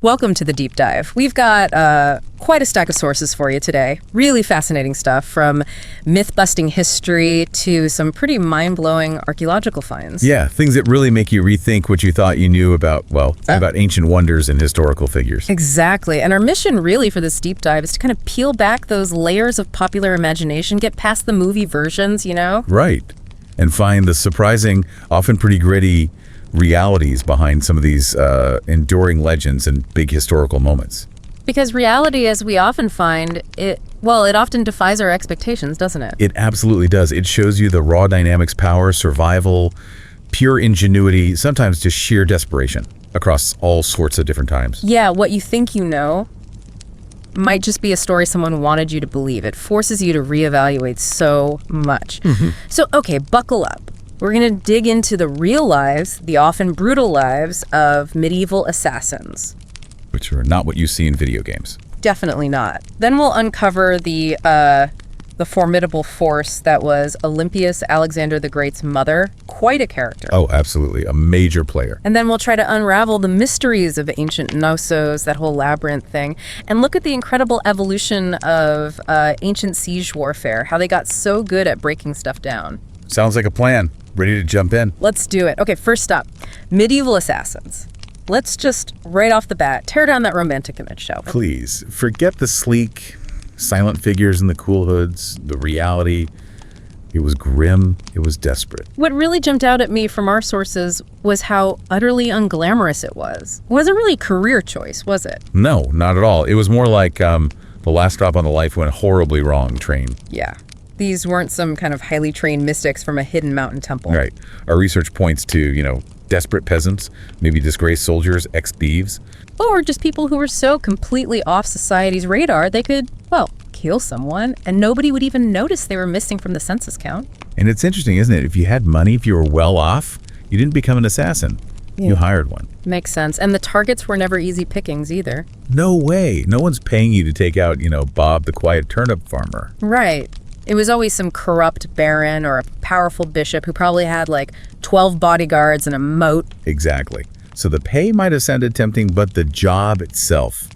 Welcome to the deep dive. We've got quite a stack of sources for you today. Really fascinating stuff, from myth-busting history to some pretty mind-blowing archaeological finds. Yeah, things that really make you rethink what you thought you knew about, about ancient wonders and historical figures. Exactly. And our mission really for this deep dive is to kind of peel back those layers of popular imagination, get past the movie versions, you know? Right. And find the surprising, often pretty gritty realities behind some of these enduring legends and big historical moments. Because reality, as we often find, it often defies our expectations, doesn't it? It absolutely does. It shows you the raw dynamics, power, survival, pure ingenuity, sometimes just sheer desperation across all sorts of different times. Yeah, what you think you know might just be a story someone wanted you to believe. It forces you to reevaluate so much. So, okay, buckle up. We're going to dig into the real lives, the often brutal lives of medieval assassins. Which are not what you see in video games. Definitely not. Then we'll uncover the formidable force that was Olympias, Alexander the Great's mother. Quite a character. Oh, absolutely. A major player. And then we'll try to unravel the mysteries of ancient Knossos, that whole labyrinth thing, and look at the incredible evolution of ancient siege warfare, how they got so good at breaking stuff down. Sounds like a plan. Ready to jump in? Let's do it. Okay, first up, medieval assassins. Let's just, right off the bat, tear down that romantic image, shall we? Please, forget the sleek, silent figures in the cool hoods, the reality. It was grim, it was desperate. What really jumped out at me from our sources was how utterly unglamorous it was. It wasn't really a career choice, was it? No, not at all. It was more like the last drop on the life went horribly wrong train. Yeah. These weren't some kind of highly trained mystics from a hidden mountain temple. Right. Our research points to, desperate peasants, maybe disgraced soldiers, ex-thieves. Or just people who were so completely off society's radar they could, kill someone and nobody would even notice they were missing from the census count. And it's interesting, isn't it? If you had money, if you were well off, you didn't become an assassin. Yeah. You hired one. Makes sense. And the targets were never easy pickings either. No way. No one's paying you to take out, Bob the quiet turnip farmer. Right. It was always some corrupt baron or a powerful bishop who probably had 12 bodyguards and a moat. Exactly. So the pay might have sounded tempting, but the job itself,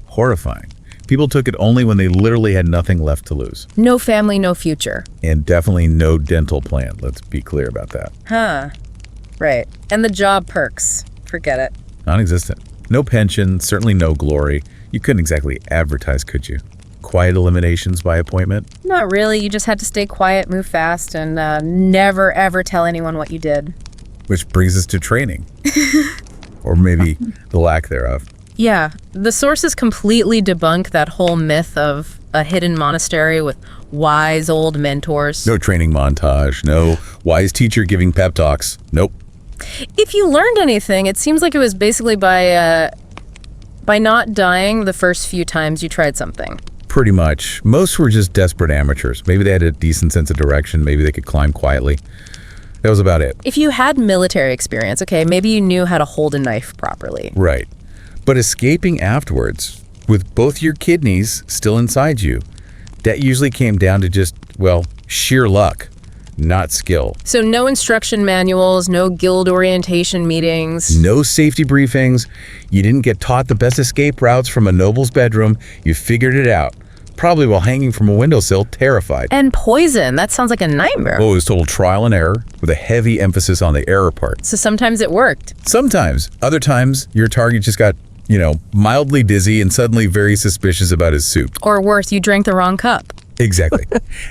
horrifying. People took it only when they literally had nothing left to lose. No family, no future. And definitely no dental plan. Let's be clear about that. Huh. Right. And the job perks. Forget it. Non-existent. No pension, certainly no glory. You couldn't exactly advertise, could you? Quiet eliminations by appointment? Not really. You just had to stay quiet, move fast, and never, ever tell anyone what you did. Which brings us to training. Or maybe the lack thereof. Yeah. The sources completely debunk that whole myth of a hidden monastery with wise old mentors. No training montage. No wise teacher giving pep talks. Nope. If you learned anything, it seems like it was basically by not dying the first few times you tried something. Pretty much. Most were just desperate amateurs. Maybe they had a decent sense of direction. Maybe they could climb quietly. That was about it. If you had military experience, okay, maybe you knew how to hold a knife properly. Right. But escaping afterwards, with both your kidneys still inside you, that usually came down to just, sheer luck, not skill. So no instruction manuals, no guild orientation meetings. No safety briefings. You didn't get taught the best escape routes from a noble's bedroom. You figured it out. Probably while hanging from a windowsill, terrified. And poison. That sounds like a nightmare. Oh, it was total trial and error with a heavy emphasis on the error part. So sometimes it worked. Sometimes. Other times, your target just got, mildly dizzy and suddenly very suspicious about his soup. Or worse, you drank the wrong cup. Exactly.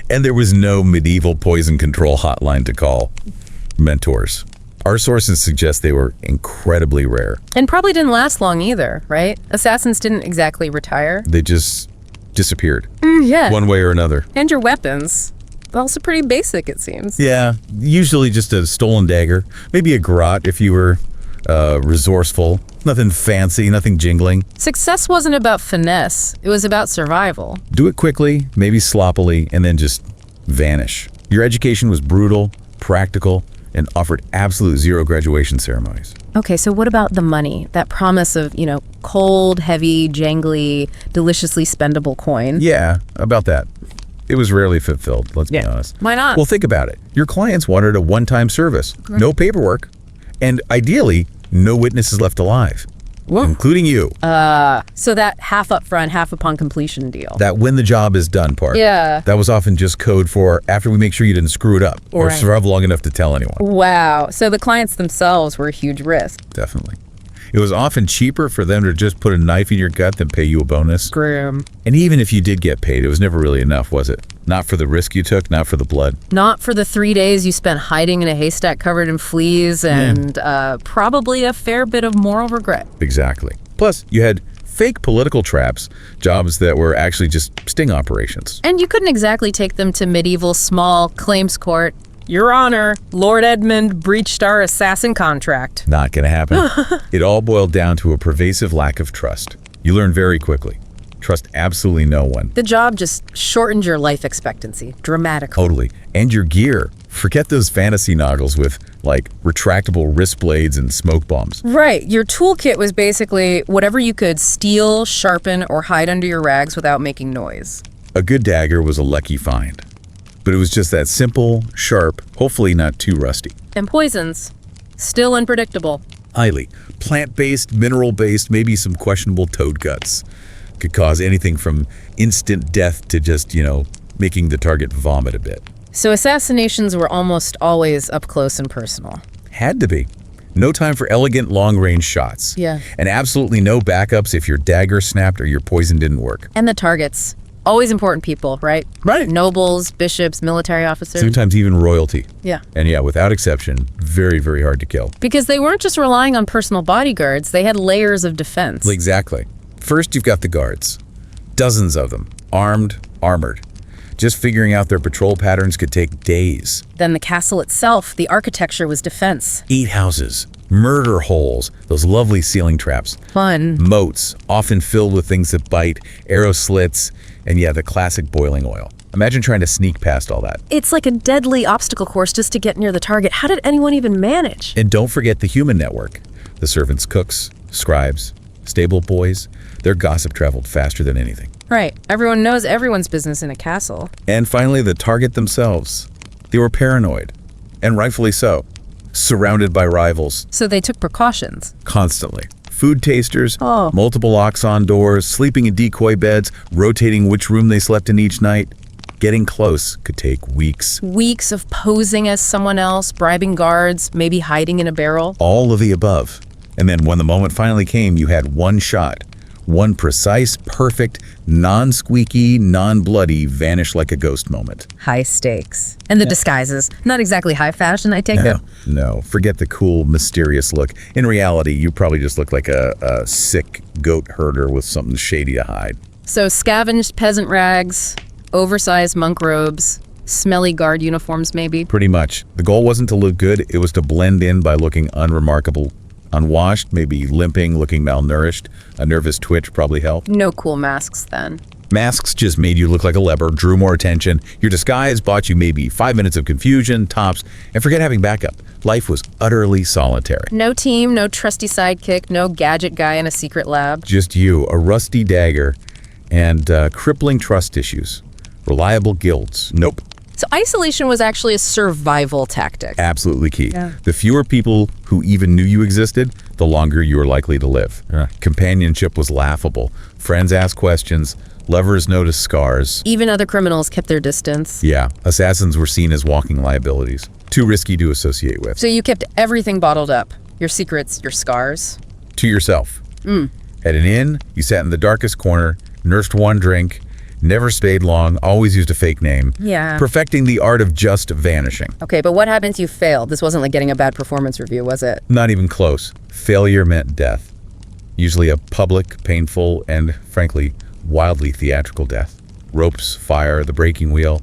And there was no medieval poison control hotline to call. Mentors. Our sources suggest they were incredibly rare. And probably didn't last long either, right? Assassins didn't exactly retire. They just disappeared. Yeah. One way or another. And your weapons. Also pretty basic, it seems. Yeah. Usually just a stolen dagger. Maybe a garrote if you were resourceful. Nothing fancy, nothing jingling. Success wasn't about finesse. It was about survival. Do it quickly, maybe sloppily, and then just vanish. Your education was brutal, practical, and offered absolute zero graduation ceremonies. Okay, so what about the money? That promise of, cold, heavy, jangly, deliciously spendable coin? Yeah, about that. It was rarely fulfilled, let's be honest. Why not? Well, think about it. Your clients wanted a one-time service, no paperwork, and ideally, no witnesses left alive. including you. So that half up front, half upon completion deal. That when the job is done part. Yeah. That was often just code for after we make sure you didn't screw it up or Right. survive long enough to tell anyone. Wow. So the clients themselves were a huge risk. Definitely. It was often cheaper for them to just put a knife in your gut than pay you a bonus. Grim. And even if you did get paid, it was never really enough, was it? Not for the risk you took, not for the blood. Not for the 3 days you spent hiding in a haystack covered in fleas and probably a fair bit of moral regret. Exactly. Plus, you had fake political traps, jobs that were actually just sting operations. And you couldn't exactly take them to medieval small claims court. Your Honor, Lord Edmund breached our assassin contract. Not going to happen. It all boiled down to a pervasive lack of trust. You learn very quickly. Trust absolutely no one. The job just shortened your life expectancy dramatically. Totally. And your gear. Forget those fantasy noggles with, like, retractable wrist blades and smoke bombs. Right. Your toolkit was basically whatever you could steal, sharpen, or hide under your rags without making noise. A good dagger was a lucky find. But it was just that simple, sharp, hopefully not too rusty. And poisons. Still unpredictable. Highly. Plant-based, mineral-based, maybe some questionable toad guts. Could cause anything from instant death to just, making the target vomit a bit. So assassinations were almost always up close and personal. Had to be. No time for elegant long-range shots. Yeah. And absolutely no backups if your dagger snapped or your poison didn't work. And the targets. Always important people, right? Right. Nobles, bishops, military officers. Sometimes even royalty. Yeah. And yeah, without exception, very, very hard to kill. Because they weren't just relying on personal bodyguards, they had layers of defense. Exactly. First, you've got the guards. Dozens of them. Armed, armored. Just figuring out their patrol patterns could take days. Then the castle itself, the architecture was defense. 8 houses. Murder holes. Those lovely ceiling traps. Fun. Moats, often filled with things that bite. Arrow slits. And yeah, the classic boiling oil. Imagine trying to sneak past all that. It's like a deadly obstacle course just to get near the target. How did anyone even manage? And don't forget the human network. The servants' cooks, scribes, stable boys. Their gossip traveled faster than anything. Right. Everyone knows everyone's business in a castle. And finally, the target themselves. They were paranoid. And rightfully so. Surrounded by rivals. So they took precautions. Constantly. Food tasters, Oh. multiple locks on doors, sleeping in decoy beds, rotating which room they slept in each night. Getting close could take weeks. Weeks of posing as someone else, bribing guards, maybe hiding in a barrel. All of the above. And then when the moment finally came, you had one shot. One precise, perfect, non-squeaky, non-bloody, vanish like a ghost moment. High stakes. And the disguises. Not exactly high fashion, I take it. No, forget the cool, mysterious look. In reality, you probably just look like a sick goat herder with something shady to hide. So scavenged peasant rags, oversized monk robes, smelly guard uniforms maybe. Pretty much. The goal wasn't to look good, it was to blend in by looking unremarkable. Unwashed, maybe limping, looking malnourished. A nervous twitch probably helped. No cool masks then. Masks just made you look like a leper, drew more attention. Your disguise bought you maybe 5 minutes of confusion, tops, and forget having backup. Life was utterly solitary. No team, no trusty sidekick, no gadget guy in a secret lab. Just you, a rusty dagger, and crippling trust issues. Reliable guilds. Nope. So isolation was actually a survival tactic. Absolutely key. Yeah. The fewer people who even knew you existed, the longer you were likely to live. Companionship was laughable. Friends asked questions. Lovers noticed scars. Even other criminals kept their distance. Yeah, assassins were seen as walking liabilities. Too risky to associate with. So you kept everything bottled up. Your secrets, your scars. To yourself. At an inn, you sat in the darkest corner, nursed one drink, never stayed long, always used a fake name. Yeah. Perfecting the art of just vanishing. Okay, but what happens if you failed? This wasn't like getting a bad performance review, was it? Not even close. Failure meant death. Usually a public, painful, and frankly, wildly theatrical death. Ropes, fire, the breaking wheel.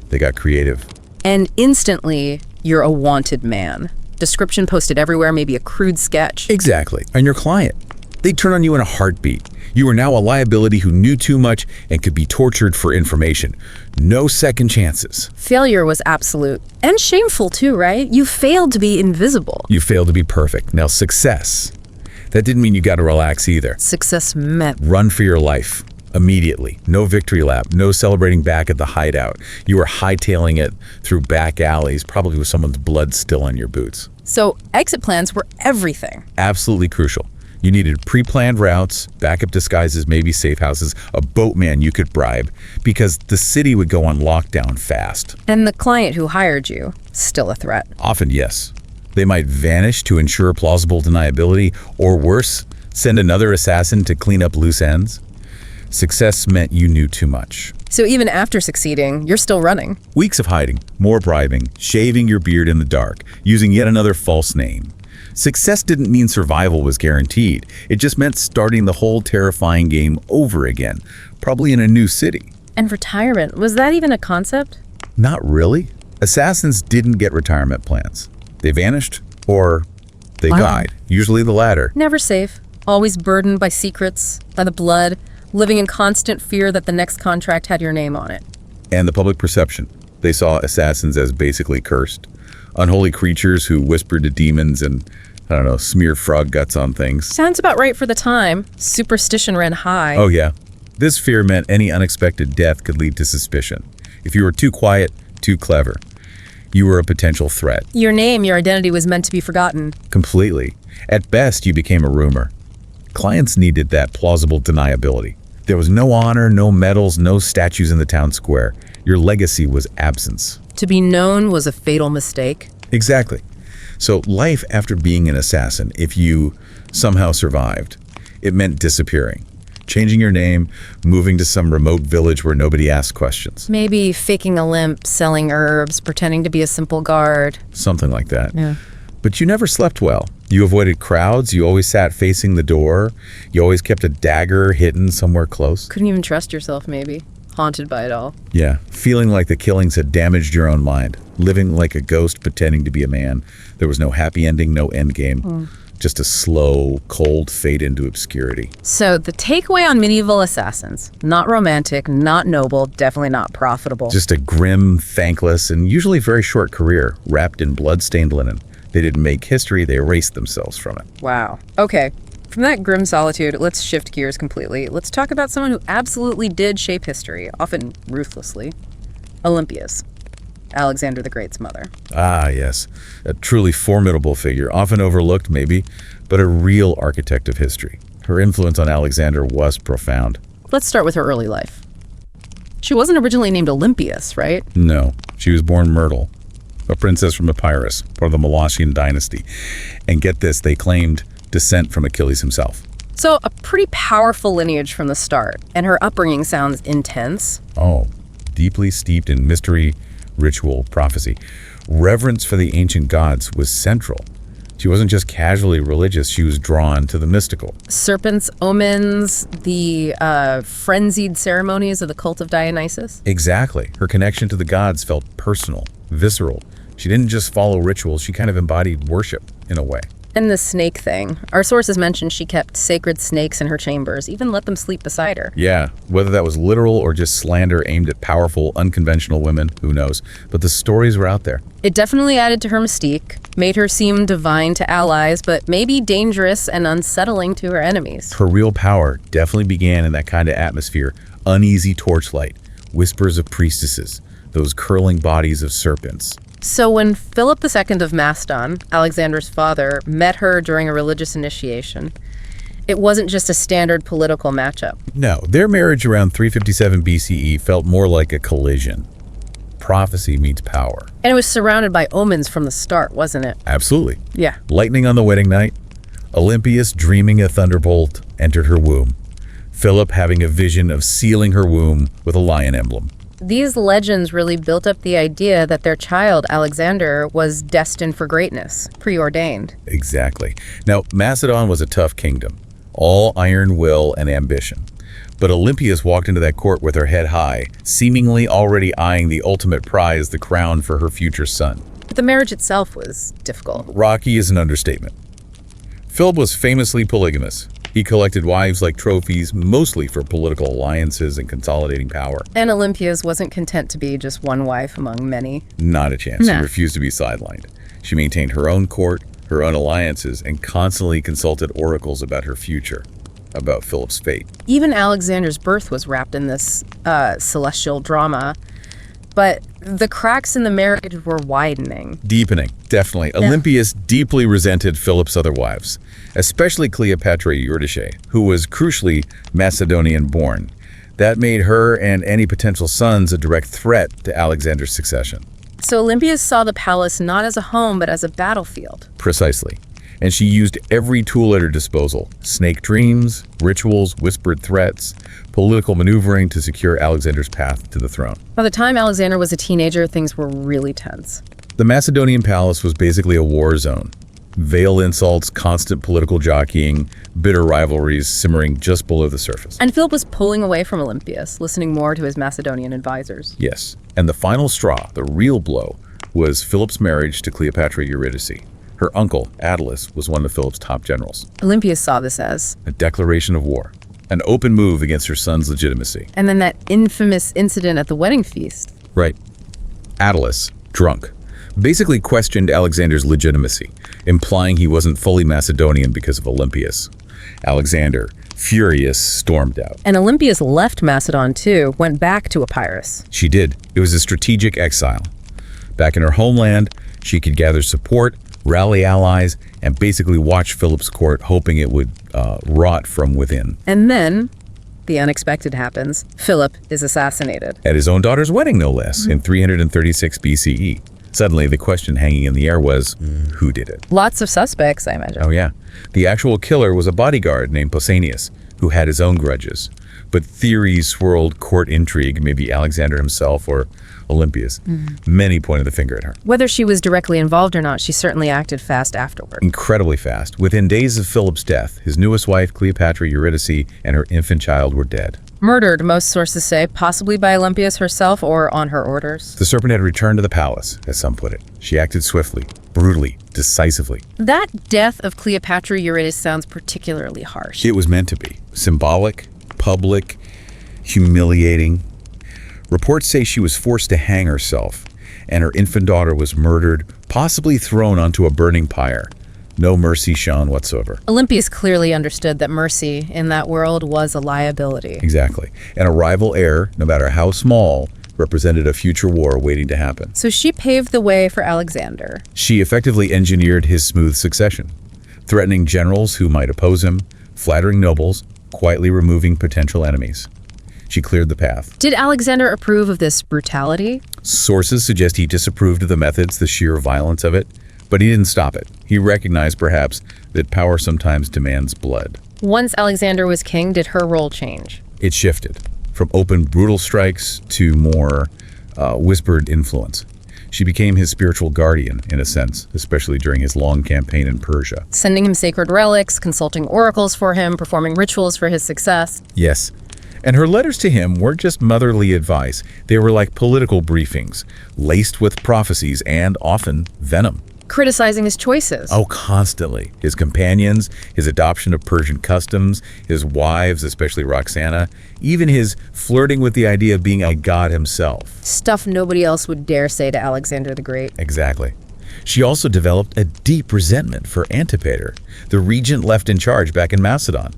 They got creative. And instantly, you're a wanted man. Description posted everywhere, maybe a crude sketch. Exactly. And your client. They'd turn on you in a heartbeat. You were now a liability who knew too much and could be tortured for information. No second chances. Failure was absolute. And shameful too, right? You failed to be invisible. You failed to be perfect. Now success. That didn't mean you got to relax either. Success meant Run for your life. Immediately. No victory lap. No celebrating back at the hideout. You were hightailing it through back alleys, probably with someone's blood still on your boots. So exit plans were everything. Absolutely crucial. You needed pre-planned routes, backup disguises, maybe safe houses, a boatman you could bribe, because the city would go on lockdown fast. And the client who hired you, still a threat. Often, yes. They might vanish to ensure plausible deniability, or worse, send another assassin to clean up loose ends. Success meant you knew too much. So even after succeeding, you're still running. Weeks of hiding, more bribing, shaving your beard in the dark, using yet another false name. Success didn't mean survival was guaranteed. It just meant starting the whole terrifying game over again, probably in a new city. And retirement, was that even a concept? Not really. Assassins didn't get retirement plans. They vanished, or they died, usually the latter. Never safe. Always burdened by secrets, by the blood, living in constant fear that the next contract had your name on it. And the public perception. They saw assassins as basically cursed. Unholy creatures who whispered to demons and, smeared frog guts on things. Sounds about right for the time. Superstition ran high. Oh yeah. This fear meant any unexpected death could lead to suspicion. If you were too quiet, too clever, you were a potential threat. Your name, your identity was meant to be forgotten. Completely. At best, you became a rumor. Clients needed that plausible deniability. There was no honor, no medals, no statues in the town square. Your legacy was absence. To be known was a fatal mistake. Exactly. So life after being an assassin, if you somehow survived, it meant disappearing. Changing your name, moving to some remote village where nobody asked questions. Maybe faking a limp, selling herbs, pretending to be a simple guard. Something like that. Yeah. But you never slept well. You avoided crowds, you always sat facing the door, you always kept a dagger hidden somewhere close. Couldn't even trust yourself, maybe. Haunted by it all. Yeah, feeling like the killings had damaged your own mind. Living like a ghost pretending to be a man. There was no happy ending, no end game. Just a slow, cold fade into obscurity. So the takeaway on medieval assassins: not romantic, not noble, definitely not profitable. Just a grim, thankless, and usually very short career, wrapped in blood-stained linen. They didn't make history, they erased themselves from it. Wow. Okay. From that grim solitude, let's shift gears completely. Let's talk about someone who absolutely did shape history, often ruthlessly. Olympias, Alexander the Great's mother. Ah, yes. A truly formidable figure, often overlooked maybe, but a real architect of history. Her influence on Alexander was profound. Let's start with her early life. She wasn't originally named Olympias, right? No, she was born Myrtle, a princess from Epirus, part of the Melasian dynasty. And get this, they claimed descent from Achilles himself. So a pretty powerful lineage from the start, and her upbringing sounds intense. Oh, deeply steeped in mystery, ritual, prophecy. Reverence for the ancient gods was central. She wasn't just casually religious, she was drawn to the mystical. Serpents, omens, the frenzied ceremonies of the cult of Dionysus. Exactly. Her connection to the gods felt personal, visceral. She didn't just follow rituals, she kind of embodied worship in a way. And the snake thing. Our sources mention she kept sacred snakes in her chambers, even let them sleep beside her. Yeah, whether that was literal or just slander aimed at powerful, unconventional women, who knows? But the stories were out there. It definitely added to her mystique, made her seem divine to allies, but maybe dangerous and unsettling to her enemies. Her real power definitely began in that kind of atmosphere. Uneasy torchlight, whispers of priestesses, those curling bodies of serpents. So when Philip II of Macedon, Alexander's father, met her during a religious initiation, it wasn't just a standard political matchup. No, their marriage around 357 BCE felt more like a collision. Prophecy meets power. And it was surrounded by omens from the start, wasn't it? Absolutely. Yeah. Lightning on the wedding night, Olympias dreaming a thunderbolt entered her womb, Philip having a vision of sealing her womb with a lion emblem. These legends really built up the idea that their child, Alexander, was destined for greatness, preordained. Exactly. Now, Macedon was a tough kingdom, all iron will and ambition. But Olympias walked into that court with her head high, seemingly already eyeing the ultimate prize, the crown for her future son. But the marriage itself was difficult. Rocky is an understatement. Philip was famously polygamous. He collected wives like trophies, mostly for political alliances and consolidating power. And Olympias wasn't content to be just one wife among many. Not a chance. Nah. She refused to be sidelined. She maintained her own court, her own alliances, and constantly consulted oracles about her future, about Philip's fate. Even Alexander's birth was wrapped in this celestial drama. But the cracks in the marriage were widening. Deepening, definitely. Yeah. Olympias deeply resented Philip's other wives, especially Cleopatra Eurydice, who was crucially Macedonian-born. That made her and any potential sons a direct threat to Alexander's succession. So Olympias saw the palace not as a home, but as a battlefield. Precisely. And she used every tool at her disposal: snake dreams, rituals, whispered threats, political maneuvering to secure Alexander's path to the throne. By the time Alexander was a teenager, things were really tense. The Macedonian palace was basically a war zone. Veiled insults, constant political jockeying, bitter rivalries simmering just below the surface. And Philip was pulling away from Olympias, listening more to his Macedonian advisors. Yes, and the final straw, the real blow, was Philip's marriage to Cleopatra Eurydice. Her uncle, Attalus, was one of Philip's top generals. Olympias saw this as A declaration of war, an open move against her son's legitimacy. And then that infamous incident at the wedding feast. Right. Attalus, drunk, basically questioned Alexander's legitimacy, implying he wasn't fully Macedonian because of Olympias. Alexander, furious, stormed out. And Olympias left Macedon too, went back to Epirus. She did. It was a strategic exile. Back in her homeland, she could gather support, rally allies, and basically watch Philip's court, hoping it would rot from within. And then the unexpected happens. Philip is assassinated. At his own daughter's wedding, no less, in 336 BCE. Suddenly, the question hanging in the air was, who did it? Lots of suspects, I imagine. Oh yeah. The actual killer was a bodyguard named Pausanias, who had his own grudges. But theories swirled court intrigue, maybe Alexander himself or Olympias. Many pointed the finger at her. Whether she was directly involved or not, she certainly acted fast afterward. Incredibly fast. Within days of Philip's death, his newest wife, Cleopatra Eurydice, and her infant child were dead. Murdered, most sources say, possibly by Olympias herself or on her orders. The serpent had returned to the palace, as some put it. She acted swiftly, brutally, decisively. That death of Cleopatra Eurydice sounds particularly harsh. It was meant to be. Symbolic, public, humiliating. Reports say she was forced to hang herself, and her infant daughter was murdered, possibly thrown onto a burning pyre. No mercy shown whatsoever. Olympias clearly understood that mercy in that world was a liability. Exactly. And a rival heir, no matter how small, represented a future war waiting to happen. So she paved the way for Alexander. She effectively engineered his smooth succession, threatening generals who might oppose him, flattering nobles, quietly removing potential enemies. She cleared the path. Did Alexander approve of this brutality? Sources suggest he disapproved of the methods, the sheer violence of it, but he didn't stop it. He recognized, perhaps, that power sometimes demands blood. Once Alexander was king, did her role change? It shifted from open, brutal strikes to more whispered influence. She became his spiritual guardian, in a sense, especially during his long campaign in Persia. Sending him sacred relics, consulting oracles for him, performing rituals for his success. Yes. And her letters to him weren't just motherly advice. They were like political briefings, laced with prophecies and often venom. Criticizing his choices. Oh, constantly. His companions, his adoption of Persian customs, his wives, especially Roxana, even his flirting with the idea of being a god himself. Stuff nobody else would dare say to Alexander the Great. Exactly. She also developed a deep resentment for Antipater, the regent left in charge back in Macedon.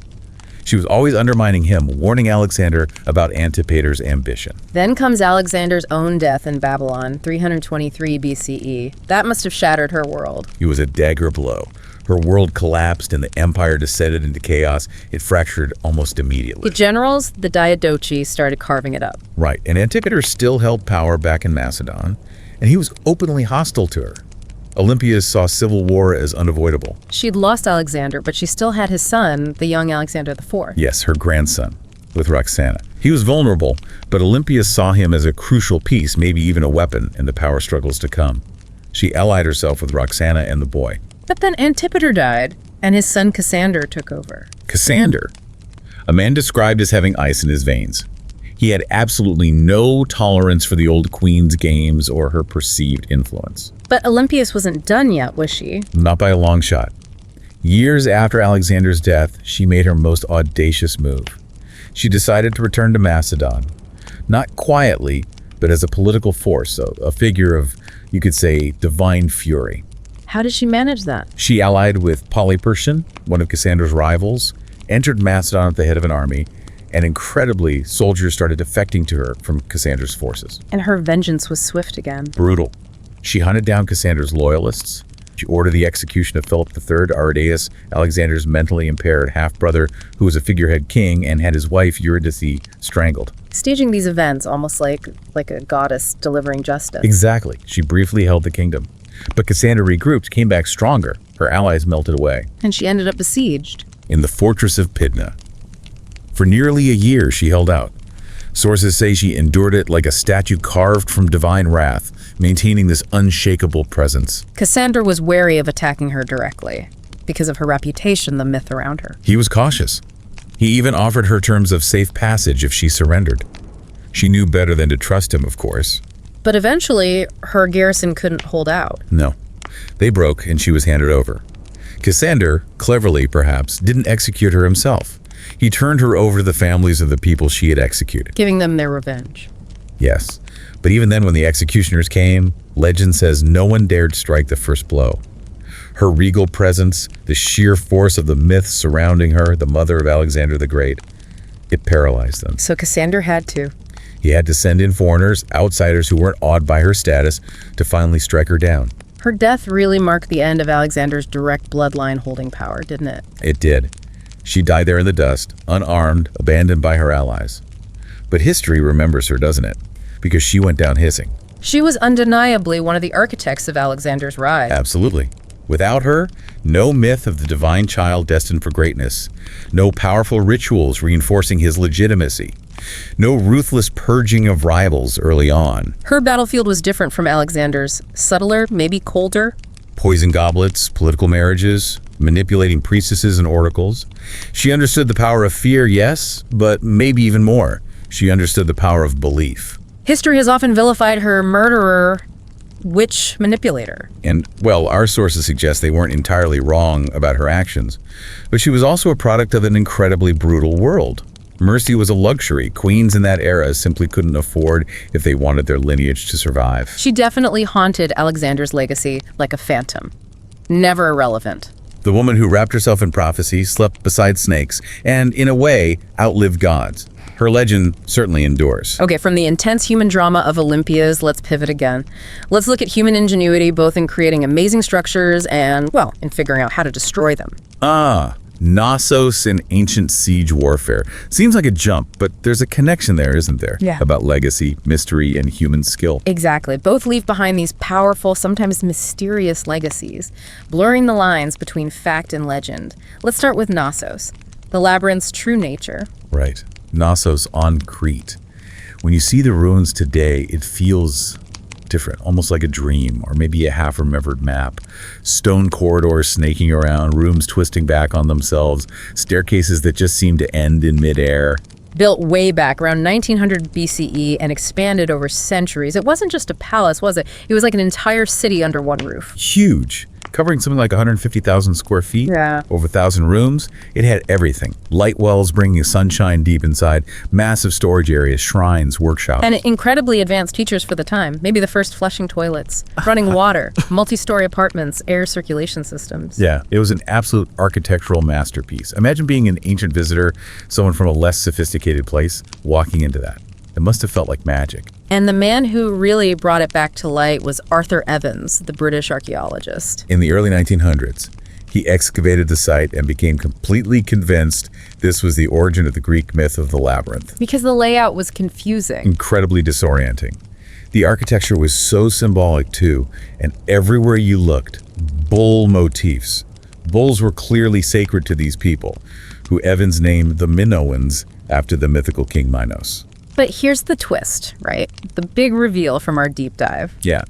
She was always undermining him, warning Alexander about Antipater's ambition. Then comes Alexander's own death in Babylon, 323 BCE. That must have shattered her world. It was a dagger blow. Her world collapsed and the empire descended into chaos. It fractured almost immediately. The generals, the Diadochi, started carving it up. Right, and Antipater still held power back in Macedon, and he was openly hostile to her. Olympias saw civil war as unavoidable. She'd lost Alexander, but she still had his son, the young Alexander IV. Yes, her grandson, with Roxana. He was vulnerable, but Olympias saw him as a crucial piece, maybe even a weapon, in the power struggles to come. She allied herself with Roxana and the boy. But then Antipater died, and his son Cassander took over. Cassander, a man described as having ice in his veins. He had absolutely no tolerance for the old queen's games or her perceived influence. But Olympias wasn't done yet, was she? Not by a long shot. Years after Alexander's death, she made her most audacious move. She decided to return to Macedon, not quietly, but as a political force, a figure of, you could say, divine fury. How did she manage that? She allied with Polypertian, one of Cassander's rivals, entered Macedon at the head of an army, And incredibly, soldiers started defecting to her from Cassandra's forces. And her vengeance was swift again. Brutal. She hunted down Cassandra's loyalists. She ordered the execution of Philip III, Aridaeus, Alexander's mentally impaired half-brother, who was a figurehead king and had his wife Eurydice strangled. Staging these events almost like a goddess delivering justice. Exactly. She briefly held the kingdom. But Cassandra regrouped, came back stronger. Her allies melted away. And she ended up besieged. In the fortress of Pydna. For nearly a year, she held out. Sources say she endured it like a statue carved from divine wrath, maintaining this unshakable presence. Cassandra was wary of attacking her directly because of her reputation, the myth around her. He was cautious. He even offered her terms of safe passage if she surrendered. She knew better than to trust him, of course. But eventually, her garrison couldn't hold out. No. They broke, and she was handed over. Cassander, cleverly perhaps, didn't execute her himself. He turned her over to the families of the people she had executed. Giving them their revenge. Yes. But even then, when the executioners came, legend says no one dared strike the first blow. Her regal presence, the sheer force of the myths surrounding her, the mother of Alexander the Great, it paralyzed them. So Cassander had to. He had to send in foreigners, outsiders who weren't awed by her status, to finally strike her down. Her death really marked the end of Alexander's direct bloodline holding power, didn't it? It did. She died there in the dust, unarmed, abandoned by her allies. But history remembers her, doesn't it? Because she went down hissing. She was undeniably one of the architects of Alexander's rise. Absolutely. Without her, no myth of the divine child destined for greatness, no powerful rituals reinforcing his legitimacy, no ruthless purging of rivals early on. Her battlefield was different from Alexander's. Subtler, maybe colder. Poison goblets, political marriages, manipulating priestesses and oracles. She understood the power of fear, yes, but maybe even more. She understood the power of belief. History has often vilified her murderer, witch manipulator. And, well, our sources suggest they weren't entirely wrong about her actions. But she was also a product of an incredibly brutal world. Mercy was a luxury queens in that era simply couldn't afford if they wanted their lineage to survive. She definitely haunted Alexander's legacy like a phantom. Never irrelevant. The woman who wrapped herself in prophecy, slept beside snakes, and, in a way, outlived gods. Her legend certainly endures. Okay, from the intense human drama of Olympias, let's pivot again. Let's look at human ingenuity, both in creating amazing structures and, well, in figuring out how to destroy them. Knossos in ancient siege warfare. Seems like a jump, but there's a connection there, isn't there? Yeah. About legacy, mystery, and human skill. Exactly. Both leave behind these powerful, sometimes mysterious legacies, blurring the lines between fact and legend. Let's start with Knossos, the labyrinth's true nature. Right. Knossos on Crete. When you see the ruins today, it feels different, almost like a dream, or maybe a half-remembered map. Stone corridors snaking around, rooms twisting back on themselves, staircases that just seem to end in midair. Built way back around 1900 BCE and expanded over centuries. It wasn't just a palace, was it? It was like an entire city under one roof. Huge. Covering something like 150,000 square feet, Yeah. over 1,000 rooms. It had everything. Light wells bringing sunshine deep inside, massive storage areas, shrines, workshops. And incredibly advanced features for the time. Maybe the first flushing toilets, running water, multi-story apartments, air circulation systems. Yeah, it was an absolute architectural masterpiece. Imagine being an ancient visitor, someone from a less sophisticated place, walking into that. It must have felt like magic. And the man who really brought it back to light was Arthur Evans, the British archaeologist. In the early 1900s, he excavated the site and became completely convinced this was the origin of the Greek myth of the labyrinth. Because the layout was confusing. Incredibly disorienting. The architecture was so symbolic too, and everywhere you looked, bull motifs. Bulls were clearly sacred to these people, who Evans named the Minoans after the mythical king Minos. But here's the twist, right? The big reveal from our deep dive. Yeah.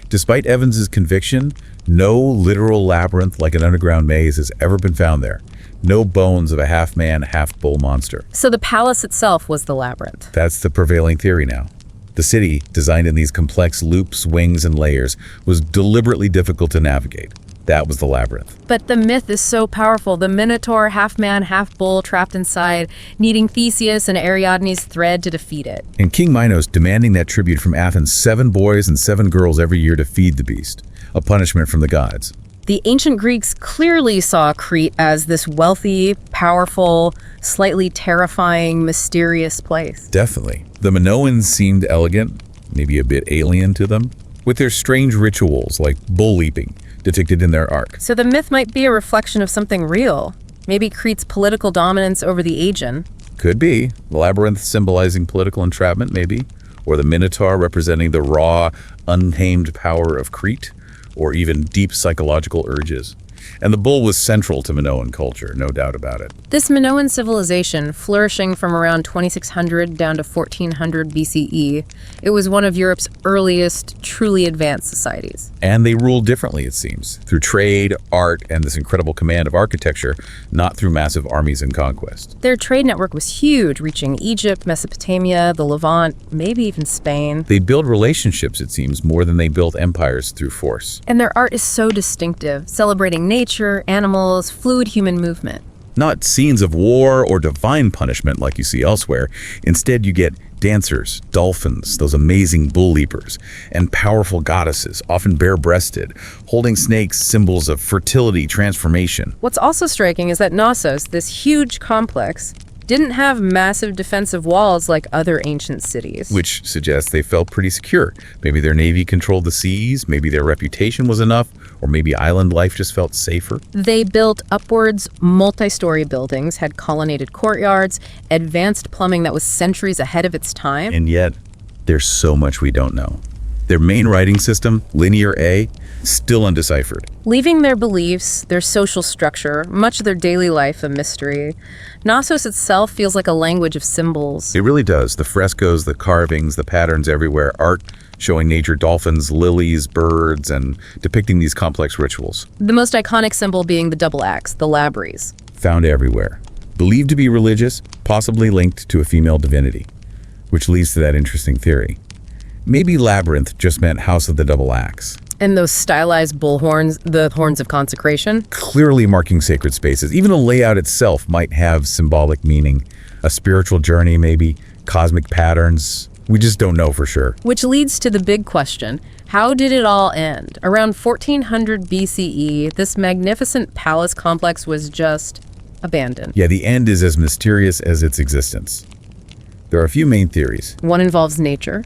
Despite Evans's conviction, no literal labyrinth like an underground maze has ever been found there. No bones of a half-man, half-bull monster. So the palace itself was the labyrinth. That's the prevailing theory now. The city, designed in these complex loops, wings, and layers, was deliberately difficult to navigate. That was the labyrinth. But the myth is so powerful. The Minotaur, half man, half bull, trapped inside, needing Theseus and Ariadne's thread to defeat it. And King Minos demanding that tribute from Athens, 7 boys and 7 girls every year to feed the beast, a punishment from the gods. The ancient Greeks clearly saw Crete as this wealthy, powerful, slightly terrifying, mysterious place. Definitely. The Minoans seemed elegant, maybe a bit alien to them, with their strange rituals like bull leaping depicted in their art. So the myth might be a reflection of something real. Maybe Crete's political dominance over the Aegean. Could be. The labyrinth symbolizing political entrapment, maybe. Or the Minotaur representing the raw, untamed power of Crete. Or even deep psychological urges. And the bull was central to Minoan culture, no doubt about it. This Minoan civilization, flourishing from around 2600 down to 1400 BCE, it was one of Europe's earliest, truly advanced societies. And they ruled differently, it seems, through trade, art, and this incredible command of architecture, not through massive armies and conquest. Their trade network was huge, reaching Egypt, Mesopotamia, the Levant, maybe even Spain. They built relationships, it seems, more than they built empires through force. And their art is so distinctive, celebrating nature, animals, fluid human movement. Not scenes of war or divine punishment like you see elsewhere. Instead, you get dancers, dolphins, those amazing bull leapers, and powerful goddesses, often bare-breasted, holding snakes, symbols of fertility, transformation. What's also striking is that Knossos, this huge complex, didn't have massive defensive walls like other ancient cities. Which suggests they felt pretty secure. Maybe their navy controlled the seas, maybe their reputation was enough, or maybe island life just felt safer. They built upwards multi-story buildings, had colonnaded courtyards, advanced plumbing that was centuries ahead of its time. And yet, there's so much we don't know. Their main writing system, Linear A, still undeciphered. Leaving their beliefs, their social structure, much of their daily life a mystery, Knossos itself feels like a language of symbols. It really does. The frescoes, the carvings, the patterns everywhere, art showing nature, dolphins, lilies, birds, and depicting these complex rituals. The most iconic symbol being the double axe, the labyrinth. Found everywhere. Believed to be religious, possibly linked to a female divinity, which leads to that interesting theory. Maybe labyrinth just meant house of the double axe. And those stylized bull horns, the horns of consecration? Clearly marking sacred spaces. Even the layout itself might have symbolic meaning. A spiritual journey, maybe. Cosmic patterns. We just don't know for sure. Which leads to the big question. How did it all end? Around 1400 BCE, this magnificent palace complex was just abandoned. Yeah, the end is as mysterious as its existence. There are a few main theories. One involves nature.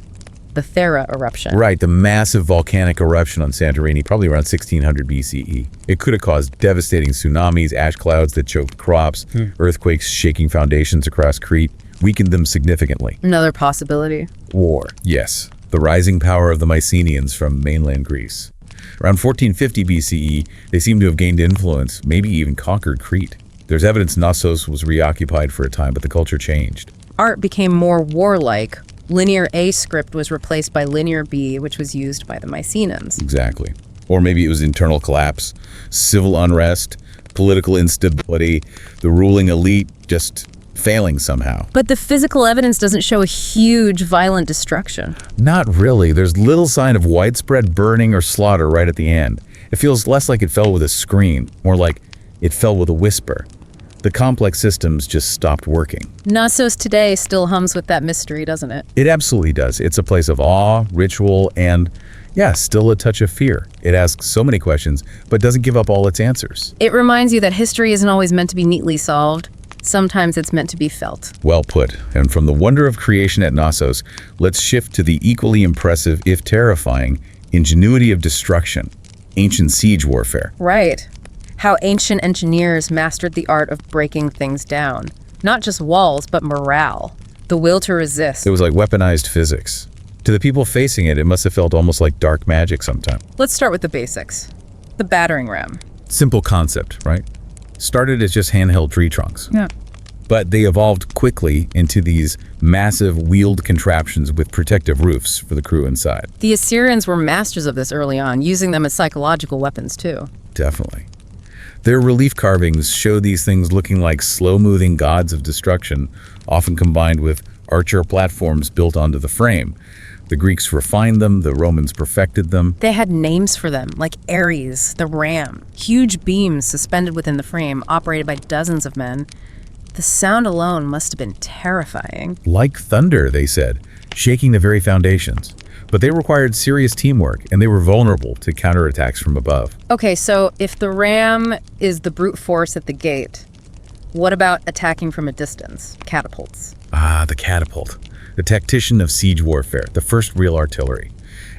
The Thera eruption. Right, the massive volcanic eruption on Santorini, probably around 1600 BCE. It could have caused devastating tsunamis, ash clouds that choked crops, earthquakes shaking foundations across Crete, weakened them significantly. Another possibility. War. Yes, the rising power of the Mycenaeans from mainland Greece. Around 1450 BCE, they seem to have gained influence, maybe even conquered Crete. There's evidence Knossos was reoccupied for a time, but the culture changed. Art became more warlike. Linear A script was replaced by Linear B, which was used by the Mycenaeans. Exactly. Or maybe it was internal collapse, civil unrest, political instability, the ruling elite just failing somehow. But the physical evidence doesn't show a huge, violent destruction. Not really. There's little sign of widespread burning or slaughter right at the end. It feels less like it fell with a scream, more like it fell with a whisper. The complex systems just stopped working. Knossos today still hums with that mystery, doesn't it? It absolutely does. It's a place of awe, ritual, and, yeah, still a touch of fear. It asks so many questions, but doesn't give up all its answers. It reminds you that history isn't always meant to be neatly solved. Sometimes it's meant to be felt. Well put. And from the wonder of creation at Knossos, let's shift to the equally impressive, if terrifying, ingenuity of destruction, ancient siege warfare. Right. How ancient engineers mastered the art of breaking things down. Not just walls, but morale. The will to resist. It was like weaponized physics. To the people facing it, it must have felt almost like dark magic sometime. Let's start with the basics. The battering ram. Simple concept, right? Started as just handheld tree trunks. Yeah. But they evolved quickly into these massive wheeled contraptions with protective roofs for the crew inside. The Assyrians were masters of this early on, using them as psychological weapons too. Definitely. Their relief carvings show these things looking like slow-moving gods of destruction, often combined with archer platforms built onto the frame. The Greeks refined them, the Romans perfected them. They had names for them, like Ares, the ram. Huge beams suspended within the frame, operated by dozens of men. The sound alone must have been terrifying. Like thunder, they said, shaking the very foundations. but they required serious teamwork, and they were vulnerable to counterattacks from above. Okay, so if the ram is the brute force at the gate, what about attacking from a distance? Catapults. Ah, the catapult. The tactician of siege warfare, the first real artillery.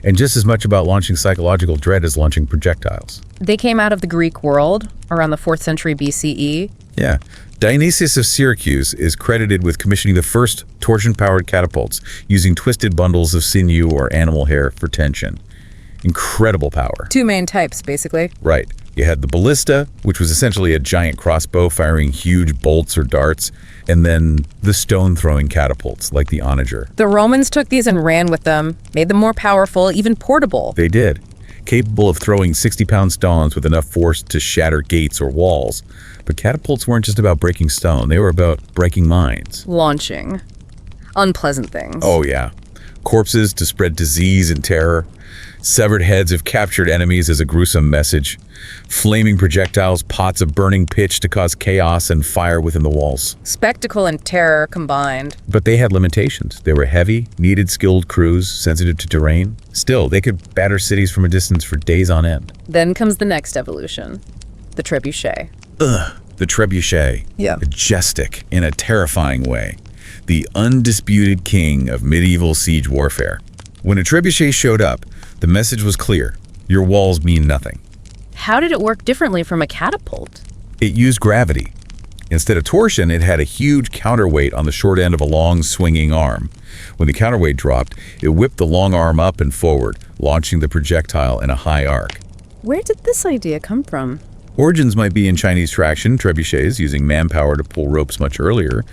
And just as much about launching psychological dread as launching projectiles. They came out of the Greek world around the 4th century BCE. Yeah. Dionysius of Syracuse is credited with commissioning the first torsion-powered catapults using twisted bundles of sinew or animal hair for tension. Incredible power. 2 main types, basically. Right. You had the ballista, which was essentially a giant crossbow firing huge bolts or darts, and then the stone-throwing catapults, like the onager. The Romans took these and ran with them, made them more powerful, even portable. They did. Capable of throwing 60-pound stones with enough force to shatter gates or walls. But catapults weren't just about breaking stone, they were about breaking minds. Launching. Unpleasant things. Oh, yeah. Corpses to spread disease and terror. Severed heads of captured enemies as a gruesome message. Flaming projectiles, pots of burning pitch to cause chaos and fire within the walls. Spectacle and terror combined. But they had limitations. They were heavy, needed skilled crews, sensitive to terrain. Still, they could batter cities from a distance for days on end. Then comes the next evolution. The trebuchet. The trebuchet. Yeah. Majestic in a terrifying way. The undisputed king of medieval siege warfare. When a trebuchet showed up, the message was clear. Your walls mean nothing. How did it work differently from a catapult? It used gravity. Instead of torsion, it had a huge counterweight on the short end of a long, swinging arm. When the counterweight dropped, it whipped the long arm up and forward, launching the projectile in a high arc. Where did this idea come from? Origins might be in Chinese traction, trebuchets using manpower to pull ropes much earlier,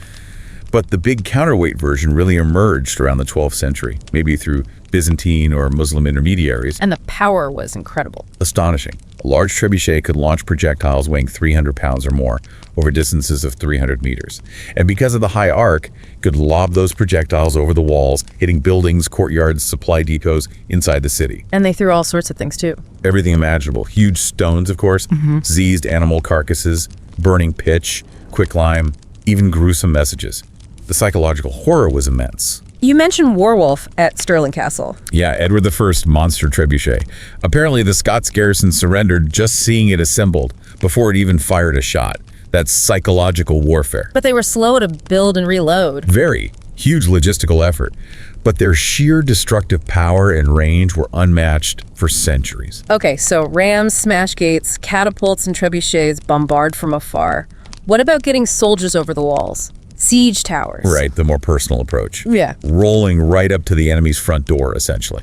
but the big counterweight version really emerged around the 12th century, maybe through Byzantine or Muslim intermediaries. And the power was incredible. Astonishing. A large trebuchet could launch projectiles weighing 300 pounds or more over distances of 300 meters. And because of the high arc, could lob those projectiles over the walls, hitting buildings, courtyards, supply depots inside the city. And they threw all sorts of things too. Everything imaginable. Huge stones, of course, diseased animal carcasses, burning pitch, quicklime, even gruesome messages. The psychological horror was immense. You mentioned Warwolf at Stirling Castle. Yeah, Edward I monster trebuchet. Apparently the Scots garrison surrendered just seeing it assembled before it even fired a shot. That's psychological warfare. But they were slow to build and reload. Very huge logistical effort. But their sheer destructive power and range were unmatched for centuries. Okay, so rams, smash gates, catapults, and trebuchets bombard from afar. What about getting soldiers over the walls? Siege towers. Right, the more personal approach. Yeah. Rolling right up to the enemy's front door, essentially.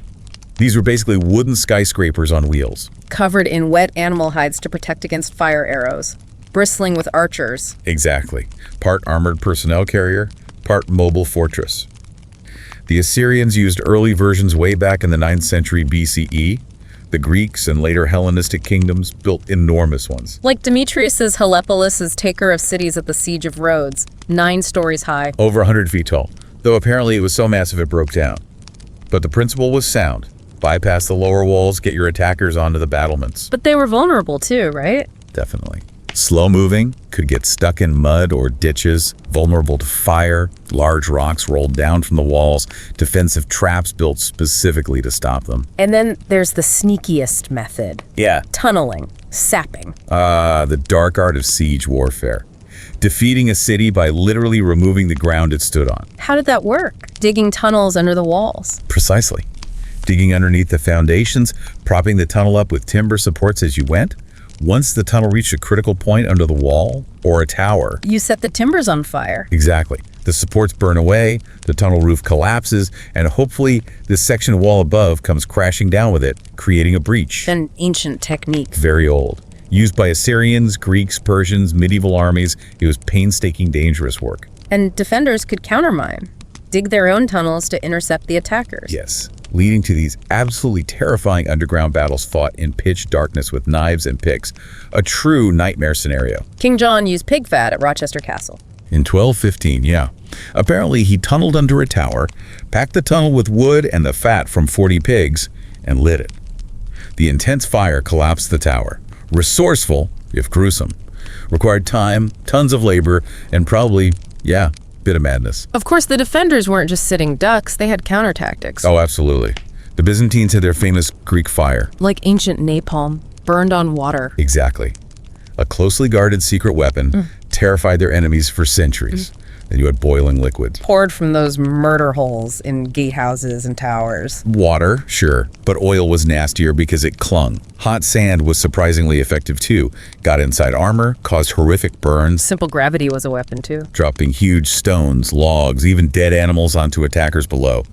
These were basically wooden skyscrapers on wheels. Covered in wet animal hides to protect against fire arrows. Bristling with archers. Exactly. Part armored personnel carrier, part mobile fortress. The Assyrians used early versions way back in the 9th century BCE. The Greeks and later Hellenistic kingdoms built enormous ones. Like Demetrius's Hellepolis' taker of cities at the Siege of Rhodes, 9 stories high. Over 100 feet tall, though apparently it was so massive it broke down. But the principle was sound. Bypass the lower walls, get your attackers onto the battlements. But they were vulnerable too, right? Definitely. Slow moving, could get stuck in mud or ditches, vulnerable to fire, large rocks rolled down from the walls, defensive traps built specifically to stop them. And then there's the sneakiest method. Yeah. Tunneling, sapping. The dark art of siege warfare. Defeating a city by literally removing the ground it stood on. How did that work? Digging tunnels under the walls. Precisely. Digging underneath the foundations, propping the tunnel up with timber supports as you went. Once the tunnel reached a critical point under the wall or a tower. You set the timbers on fire. Exactly. The supports burn away, the tunnel roof collapses, and hopefully this section of wall above comes crashing down with it, creating a breach. An ancient technique. Very old. Used by Assyrians, Greeks, Persians, medieval armies, it was painstaking, dangerous work. And defenders could countermine, dig their own tunnels to intercept the attackers. Yes, leading to these absolutely terrifying underground battles fought in pitch darkness with knives and picks. A true nightmare scenario. King John used pig fat at Rochester Castle. In 1215, yeah. Apparently, he tunneled under a tower, packed the tunnel with wood and the fat from 40 pigs, and lit it. The intense fire collapsed the tower. Resourceful, if gruesome. Required time, tons of labor, and probably, yeah, bit of madness. Of course, the defenders weren't just sitting ducks, they had counter tactics. Oh, absolutely. The Byzantines had their famous Greek fire. Like ancient napalm, burned on water. Exactly. A closely guarded secret weapon terrified their enemies for centuries. Then you had boiling liquids. Poured from those murder holes in gatehouses and towers. Water, sure, but oil was nastier because it clung. Hot sand was surprisingly effective too. Got inside armor, caused horrific burns, Simple gravity was a weapon too. dropping huge stones, logs, even dead animals onto attackers below.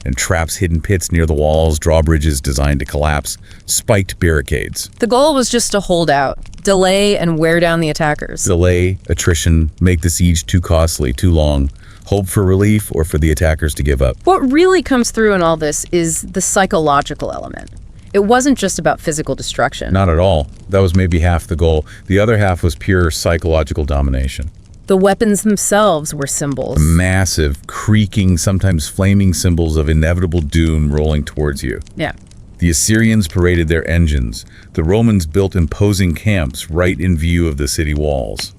And traps hidden pits near the walls, drawbridges designed to collapse, spiked barricades. The goal was just to hold out, delay and wear down the attackers. Delay, attrition, make the siege too costly, too long, hope for relief or for the attackers to give up. What really comes through in all this is the psychological element. It wasn't just about physical destruction. Not at all. That was maybe half the goal. The other half was pure psychological domination. The weapons themselves were symbols. Massive, creaking, sometimes flaming symbols of inevitable doom rolling towards you. Yeah. The Assyrians paraded their engines. The Romans built imposing camps right in view of the city walls.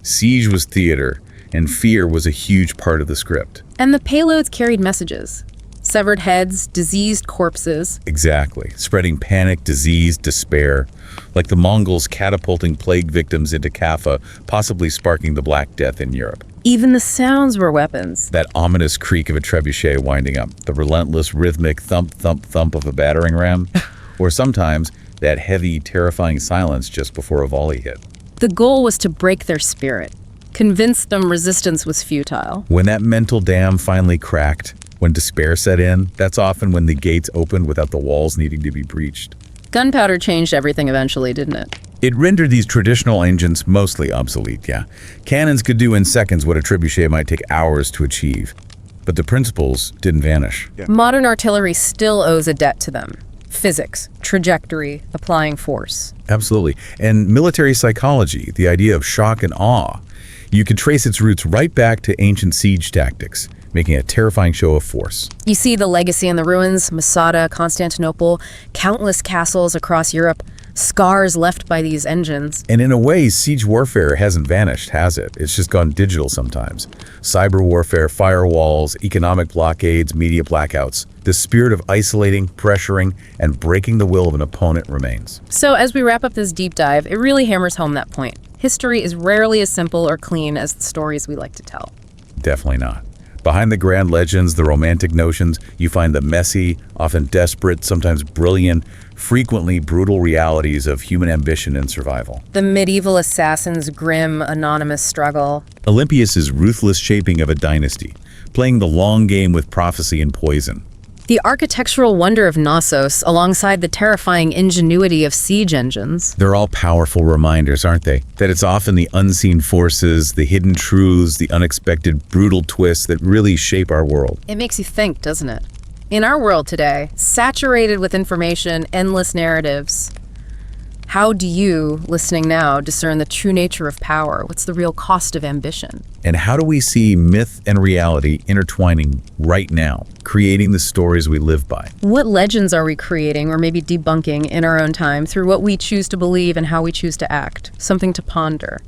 Siege was theater, and fear was a huge part of the script. And the payloads carried messages. Severed heads, diseased corpses. Exactly. Spreading panic, disease, despair. Like the Mongols catapulting plague victims into Kaffa, possibly sparking the Black Death in Europe. Even the sounds were weapons. That ominous creak of a trebuchet winding up. The relentless, rhythmic thump, thump, thump of a battering ram. Or sometimes that heavy, terrifying silence just before a volley hit. The goal was to break their spirit, convince them resistance was futile. When that mental dam finally cracked, when despair set in, that's often when the gates opened without the walls needing to be breached. Gunpowder changed everything eventually, didn't it? It rendered these traditional engines mostly obsolete, yeah. Cannons could do in seconds what a trebuchet might take hours to achieve. But the principles didn't vanish. Modern artillery still owes a debt to them. Physics, trajectory, applying force. Absolutely. And military psychology, the idea of shock and awe, you could trace its roots right back to ancient siege tactics, making a terrifying show of force. You see the legacy in the ruins, Masada, Constantinople, countless castles across Europe, scars left by these engines. And in a way, siege warfare hasn't vanished, has it? It's just gone digital sometimes. Cyber warfare, firewalls, economic blockades, media blackouts. The spirit of isolating, pressuring, and breaking the will of an opponent remains. So as we wrap up this deep dive, it really hammers home that point. History is rarely as simple or clean as the stories we like to tell. Definitely not. Behind the grand legends, the romantic notions, you find the messy, often desperate, sometimes brilliant, frequently brutal realities of human ambition and survival. The medieval assassin's grim, anonymous struggle. Olympias's ruthless shaping of a dynasty, playing the long game with prophecy and poison. The architectural wonder of Knossos alongside the terrifying ingenuity of siege engines. They're all powerful reminders, aren't they? That it's often the unseen forces, the hidden truths, the unexpected, brutal twists that really shape our world. It makes you think, doesn't it? In our world today, saturated with information, endless narratives, how do you, listening now, discern the true nature of power? What's the real cost of ambition? And how do we see myth and reality intertwining right now, creating the stories we live by? What legends are we creating or maybe debunking in our own time through what we choose to believe and how we choose to act? Something to ponder.